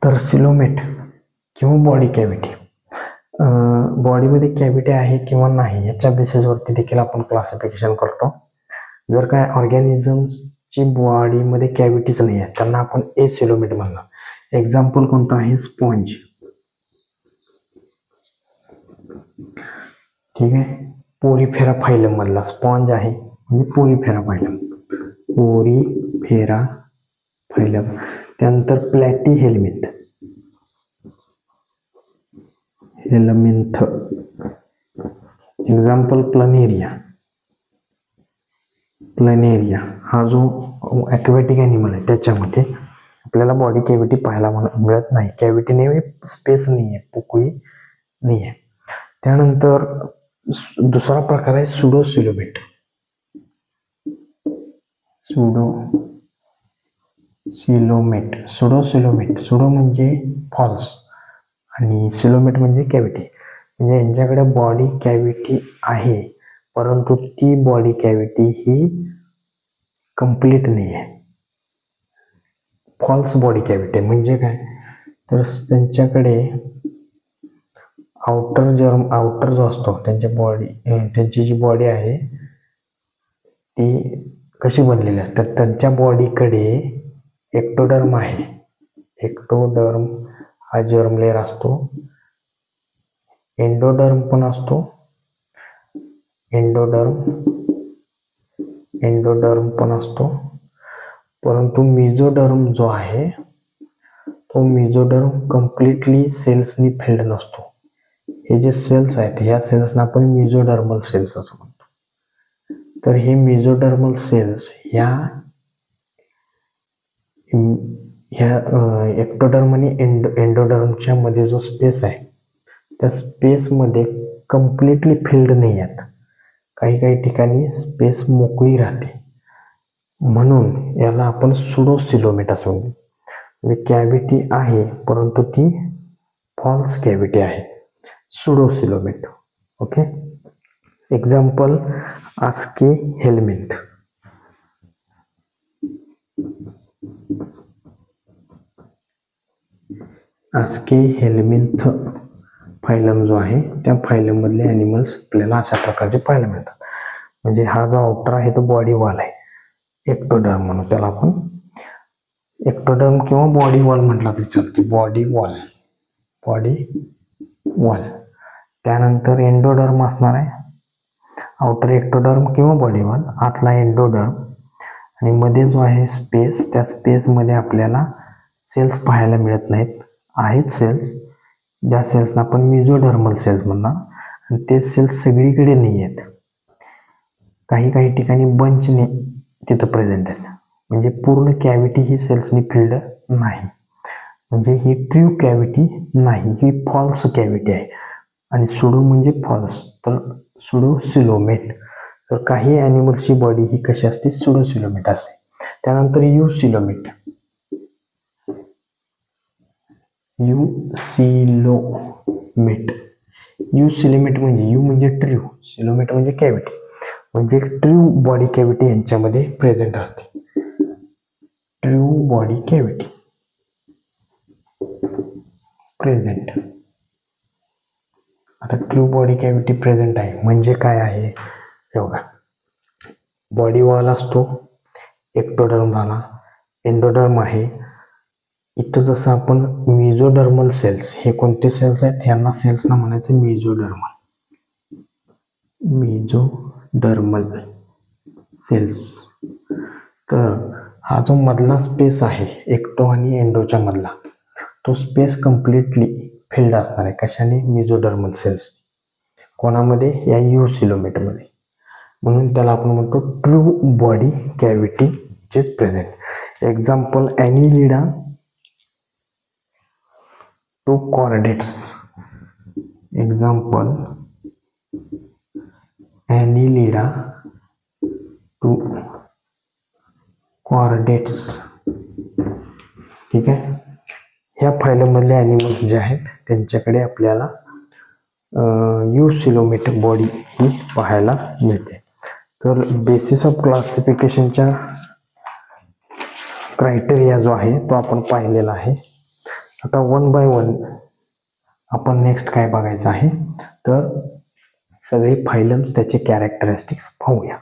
तर सिलोमेट किंवा body cavity, बॉडीमध्ये कॅव्हिटी आहे किंवा नाही याच्या बेसिसवरती देखील आपण क्लासिफिकेशन करतो. जर काय ऑर्गॅनिझमची बॉडीमध्ये कॅव्हिटीच नाही आहे त्यांना आपण एसिलोमेट म्हणणार. एक्झाम्पल कोणतं आहे? स्पॉन्ज. ठीक आहे, पोरीफेरा फायलम मधला स्पॉन्ज आहे म्हणजे पोरीफेरा फायलम. Porifera phylum. त्यानंतर प्लॅटी हेल्मिंथ. एक्झाम्पल प्लनेरिया. प्लनेरिया हा जो ॲक्वेटिक ॲनिमल आहे त्याच्यामध्ये आपल्याला बॉडी कॅव्हिटी पाहायला मिळत नाही. कॅव्हिटी नाही, स्पेस नाही आहे, पोकळी नाही आहे. त्यानंतर दुसरा प्रकार आहे सुडोसिलोमेट. सुडोसिलोमेट. सुडो म्हणजे फॉल्स आणि सिलोमेट म्हणजे कॅव्हिटी. म्हणजे यांच्याकडे बॉडी कॅव्हिटी आहे परंतु ती बॉडी कॅव्हिटी ही कंप्लीट नाही आहे. फॉल्स बॉडी कॅव्हिटी म्हणजे काय? तर त्यांच्याकडे आउटर जो असतो त्यांची जी बॉडी आहे ती कशी बनलेली असते? तर त्यांच्या बॉडीकडे एक्टोडर्म आहे. एक्टोडर्म हा जर्म लेयर असतो. एंडोडर्म पण असतो. एंडोडर्म पण असतो. परंतु मेसोडर्म जो आहे तो मेसोडर्म कम्प्लिटली सेल्सनी फिल्ड नसतो. हे जे सेल्स आहेत ह्या सेल्सना आपण मेसोडर्मल सेल्स असं म्हणतो. तर हे मेसोडर्मल सेल्स ह्या एक्टोडर्म आणि एंडोडर्मच्या मध्ये जो स्पेस आहे त्या स्पेसमध्ये कम्प्लिटली फिल्ड नाही आहेत. काही ठिकाणी स्पेस मोकळी राहते म्हणून याला आपण सुडोसिलोमेट असं म्हणतो. म्हणजे कॅव्हिटी आहे परंतु ती फॉल्स कॅव्हिटी आहे, pseudocoelomate. Okay. Example aschelminth. Aschelminth phylum जो आहे त्या फायलम मधले ॲनिमल्स आपल्याला अशा प्रकारचे पाहायला मिळतात. म्हणजे हा जो आउटर आहे तो बॉडी वॉल आहे, एक्टोडर्म म्हणून त्याला आपण एक्टोडर्म किंवा बॉडी वॉल म्हटलं तरी चालते. Body wall. त्यानंतर एंडोडर्म असणार आहे. आउटर एक्टोडर्म किंवा बॉडी वॉल, आतला एंडोडर्म आणि मध्ये जो आहे स्पेस, त्या स्पेसमध्ये आपल्याला सेल्स पाहायला मिळत नाहीत. आहेत सेल्स, ज्या सेल्सना आपण मेसोडर्मल सेल्स म्हणणार आणि ते सेल्स सगळीकडे नाही आहेत. काही ठिकाणी बंचने तिथं प्रेझेंट आहेत. म्हणजे पूर्ण कॅव्हिटी ही सेल्सनी फिल्ड नाही. म्हणजे ही ट्रू कॅव्हिटी नाही, ही फॉल्स कॅव्हिटी आहे. आणि सुडो म्हणजे फॉल्स, तर सुडोसिलोमेट. तर काही ॲनिमल्सची बॉडी ही कशी असते? सुडोसिलोमेट असते. त्यानंतर युसिलोमेट. युसिलोमेट म्हणजे यू म्हणजे ट्रू, सिलोमेट म्हणजे कॅव्हिटी. म्हणजे ट्रू बॉडी कॅव्हिटी यांच्यामध्ये प्रेझेंट असते. True body cavity present. आता ट्रू बॉडी कॅव्हिटी प्रेझेंट आहे म्हणजे काय आहे? बघा, बॉडी वॉल असतो, एक्टोडर्म झाला, एंडोडर्म आहे. इथं जसं आपण मेसोडर्मल सेल्स, हे कोणते सेल्स आहेत? ह्यांना सेल्सना म्हणायचं मेसोडर्मल सेल्स. तर हा जो मधला स्पेस आहे एक्टो आणि एंडोच्या मधला, तो स्पेस कम्प्लिटली फिल्ड असणार आहे. कशाने? Mesodermal cells. कोणामध्ये? या युसिलोमेटमध्ये. म्हणून त्याला आपण म्हणतो true body cavity which is present. Example Annelida to chordates. Example Annelida to chordates. ठीक आहे. ह्या फायलम मधले ॲनिमल्स जे आहेत त्यांच्याकडे आपल्याला युसिलोमेट बॉडी ही पाहायला मिळते. तर बेसिस ऑफ क्लासिफिकेशनच्या क्रायटेरिया जो आहे तो आपण पाहिलेला आहे. आता वन बाय वन आपण नेक्स्ट काय बघायचं आहे तर सगळे फायलम्स त्याचे कॅरेक्टरिस्टिक्स पाहूया.